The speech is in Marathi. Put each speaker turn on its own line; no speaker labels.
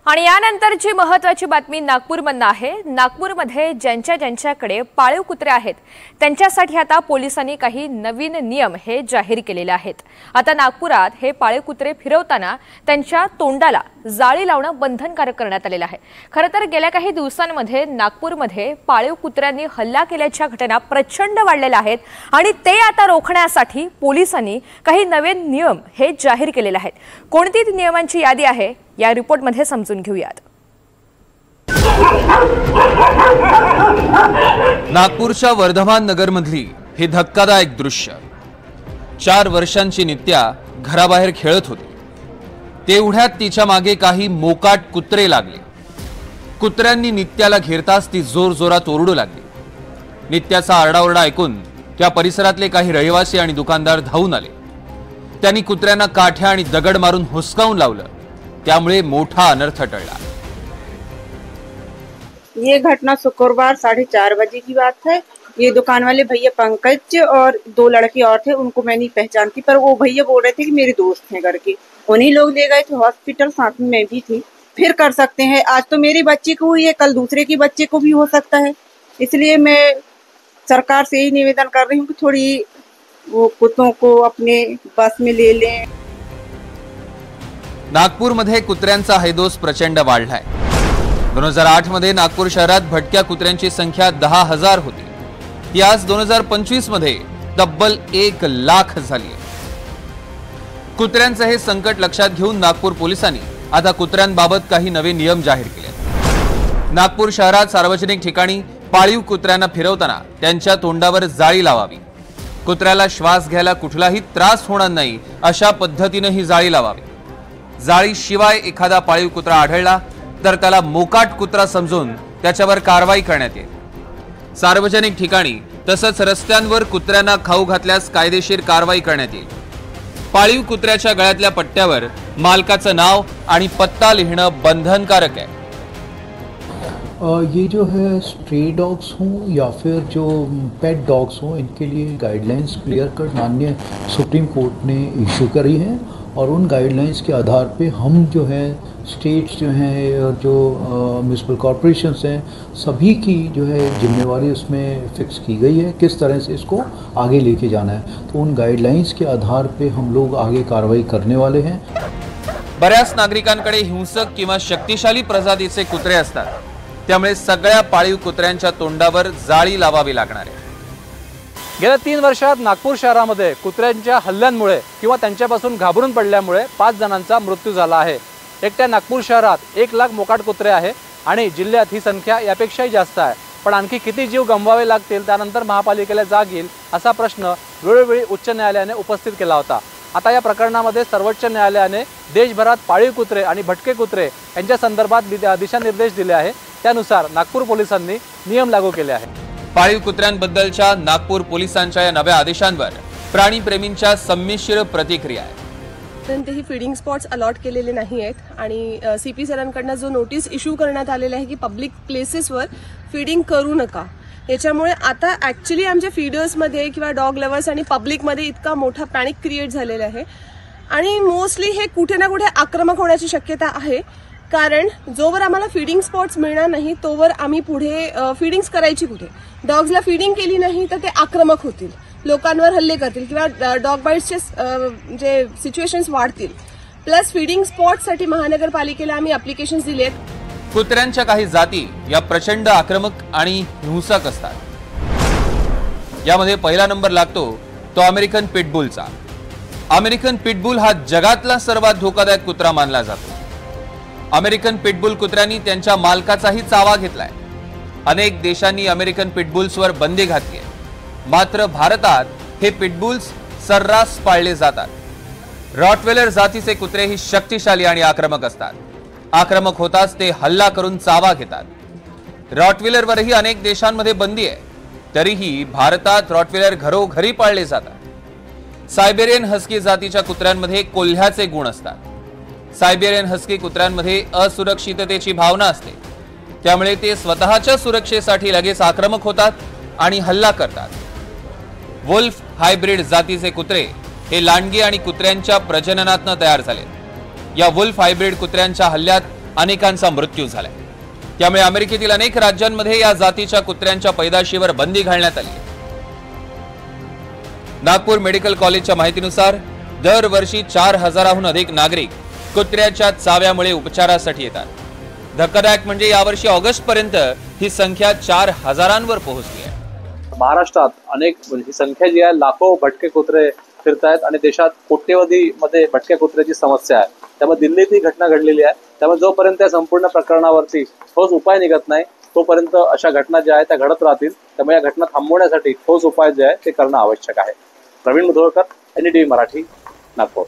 आणि यानंतरची महत्त्वाची बातमी नागपूरमधून आहे। नागपूरमध्ये ज्यांच्याकडे पाळीव कुत्रे आहेत त्यांच्यासाठी आता पोलिसांनी काही नवीन नियम हे जाहीर केलेले आहेत। आता नागपुरात हे पाळीव कुत्रे फिरवताना त्यांच्या तोंडाला जाळी लावणं बंधनकारक करण्यात आलेलं आहे। खरं तर गेल्या काही दिवसांमध्ये नागपूरमध्ये पाळीव कुत्र्यांनी हल्ला केल्याच्या घटना प्रचंड वाढलेल्या आहेत आणि ते आता रोखण्यासाठी पोलिसांनी काही नवीन नियम हे जाहीर केलेले आहेत। कोणती नियमांची यादी आहे या रिपोर्टमध्ये समजून घेऊयात।
नागपूरच्या वर्धमान नगरमधली हे धक्कादायक दृश्य। 4 वर्षांची नित्या घराबाहेर खेळत होती, तेवढ्यात तिच्या मागे काही मोकाट कुत्रे लागले। कुत्र्यांनी नित्याला घेरताच ती जोरजोरात ओरडू लागली। नित्याचा आरडाओरडा ऐकून त्या परिसरातले काही रहिवासी आणि दुकानदार धावून आले। त्यांनी कुत्र्यांना काठ्या आणि दगड मारून हुसकावून लावलं, त्यामुळे मोठा अनर्थ टळला।
ये घटना शुक्रवार 4:30 बजे की बात है। ये दुकान वाले भैया पंकज और 2 लड़के और थे, उनको मैं नहीं पहचानती, पर वो भैया बोल रहे थे कि मेरे दोस्त हैं करके। उन्हीं लोग ले गए थे हॉस्पिटल, साथ में मैं भी थी। फिर कर सकते हैं, आज तो मेरे बच्चे को हुई है, कल दूसरे के बच्चे को भी हो सकता है। इसलिए मैं सरकार से यही निवेदन कर रही हूँ कि थोड़ी वो कुत्तों को अपने बस में ले लें।
नागपूरमध्ये कुत्र्यांचा हैदोस प्रचंड वाढलाय। 2008 मध्ये नागपूर शहरात भटक्या कुत्र्यांची संख्या 10,000 होती, ती आज 2025 मध्ये तब्बल 1 लाख झाली आहे। कुत्र्यांचे हे संकट लक्षात घेऊन नागपूर पोलिसांनी आता कुत्र्यांबाबत काही नवे नियम जाहीर केले। नागपूर शहरात सार्वजनिक ठिकाणी पाळीव कुत्र्यांना फिरवताना त्यांच्या तोंडावर जाळी लावावी। कुत्र्याला श्वास घ्यायला कुठलाही त्रास होणार नाही अशा पद्धतीने ही जाळी लावावी। जाळी शिवाय एखादा पाळीव कुत्रा आढळला तर त्याला मोकाट कुत्रा समजून त्याच्यावर कारवाई करण्यात येईल। सार्वजनिक ठिकाणी तसंच रस्त्यांवर कुत्र्यांना खाऊ घातल्यास कायदेशीर कारवाई करण्यात येईल। पाळीव कुत्र्याच्या गळ्यातल्या पट्ट्यावर मालकाचं नाव आणि पत्ता लिहिणं बंधनकारक आहे।
ये जो है स्ट्रे डॉग्स हों या फिर जो पेट डॉग्स हों, इनके लिए गाइडलाइंस क्लियर कट माननीय सुप्रीम कोर्ट ने इशू करी है और उन गाइडलाइंस के आधार पे हम जो है स्टेट्स जो हैं और जो म्यूनिसिपल कॉरपोरेशंस हैं, सभी की जो है जिम्मेवारी उसमें फिक्स की गई है किस तरह से इसको आगे लेके जाना है। तो उन गाइडलाइंस के आधार पे हम लोग आगे कार्रवाई करने वाले हैं।
बऱ्याच नागरिकांकडे हिंसक किंवा शक्तिशाली प्रजातीचे कुत्रे असतात, त्यामुळे सगळ्या पाळीव कुत्र्यांच्या तोंडावर जाळी लावावी लागणार आहे।
गेल्या 3 वर्षात नागपूर शहरामध्ये कुत्र्यांच्या हल्ल्यांमुळे किंवा त्यांच्यापासून घाबरून पडल्यामुळे 5 जणांचा मृत्यू झाला आहे। एकट्या नागपूर शहरात 1 लाख मोकाट कुत्रे आहे आणि जिल्ह्यात ही संख्या यापेक्षाही जास्त आहे। पण आणखी किती जीव गमवावे लागतील, त्यानंतर महापालिकेला जाग येईल असा प्रश्न वेळोवेळी उच्च न्यायालयाने उपस्थित केला होता। आता या प्रकरणामध्ये सर्वोच्च न्यायालयाने देशभरात पाळीव कुत्रे आणि भटके कुत्रे यांच्या संदर्भात दिशानिर्देश दिले आहे। त्यानुसार नागपूर पोलिसांनी नियम लागू केले आहे।
पाळीव कुत्र्यांबद्दलच्या नागपूर पोलिसांच्या या नव्या आदेशांवर प्राणीप्रेमींच्या संमिश्र प्रतिक्रिया आहेत।
कोणतेही फीडिंग स्पॉट्स अलॉट केलेले नाही आहेत आणि सीपी सरांकडून जो नोटीस इश्यू करण्यात आलेला आहे की पब्लिक प्लेसेसवर फीडिंग करू नका, याच्यामुळे आता ऍक्च्युअली आमच्या फीडर्समध्ये किंवा डॉग लव्हर्स आणि पब्लिकमध्ये इतका मोठा पॅनिक क्रिएट झालेला आहे आणि मोस्टली हे कुठे ना कुठे आक्रमक होण्याची शक्यता आहे। कारण जोवर आम्हाला फीडिंग स्पॉट्स मिळणार नाही तोवर आम्ही पुढे फीडिंग्स करायची कुठे। डॉग्सला फीडिंग केली नाही तर ते आक्रमक होतील, लोकांवर हल्ले करतील किंवा डॉग बाईट्सचे जे सिच्युएशन्स वाढतील। प्लस फीडिंग स्पॉट्ससाठी महानगरपालिकेला आम्ही ऍप्लिकेशन्स दिले आहेत।
कुत्र्यांच्या काही जाती या प्रचंड आक्रमक आणि हिंसक असतात। यामध्ये पहिला नंबर लागतो तो अमेरिकन पिटबुलचा। अमेरिकन पिटबुल हा जगातला सर्वात धोकादायक कुत्रा मानला जातो। अमेरिकन पिटबुल कुत्र्यांनी त्यांच्या मालकाचाही चावा घेतलाय। अनेक देशांनी अमेरिकन पिटबुल्सवर बंदी घातली आहे, मात्र भारतात हे पिटबुल्स सर्रास पाळले जातात। रॉटवेलर जातीचे कुत्रे ही शक्तिशाली आणि आक्रमक असतात। आक्रमक होताच ते हल्ला करून चावा घेतात। रॉटवेलरवरही अनेक देशांमध्ये बंदी आहे, तरीही भारतात रॉटवेलर घरोघरी पाळले जातात। सायबेरियन हस्की जातीच्या कुत्र्यांमध्ये कोल्ह्याचे गुण असतात। सायबेरियन हस्की कुत्र्यांमध्ये असुरक्षिततेची भावना असते, त्यामुळे ते स्वतःच्या सुरक्षेसाठी लगेच आक्रमक होतात आणि हल्ला करतात। वुल्फ हायब्रिड जातीचे कुत्रे हे लांडगी आणि कुत्र्यांच्या प्रजननातून तयार झाले। या वुल्फ हायब्रिड कुत्र्यांच्या हल्ल्यात अनेकांचा मृत्यू झालाय। त्यामुळे अमेरिकेतील अनेक राज्यांमध्ये या जातीच्या कुत्र्यांच्या पैदाशीवर बंदी घालण्यात आली आहे। नागपूर मेडिकल कॉलेजच्या माहितीनुसार दरवर्षी 4000हून अधिक नागरिक कुत्र्याच्या चाव्यामुळे उपचारासाठी येतात। धक्कादायक म्हणजे यावर्षी ऑगस्ट पर्यंत ही संख्या 4000वर पोहोचली आहे।
महाराष्ट्रात अनेक ही संख्या जी आहे लाखो भटके कुत्रे फिरतायत आणि देशात कोट्यवधीमध्ये भटक्या कुत्र्याची समस्या आहे। त्यामुळे दिल्लीत ही घटना घडलेली आहे। त्यामुळे जोपर्यंत या संपूर्ण प्रकरणावरती ठोस उपाय निघत नाही तोपर्यंत अशा घटना ज्या आहेत त्या घडत राहतील। त्यामुळे या घटना थांबवण्यासाठी ठोस उपाय जे आहे ते करणं आवश्यक आहे। प्रवीण मुधोळकर, NDTV मराठी, नागपूर।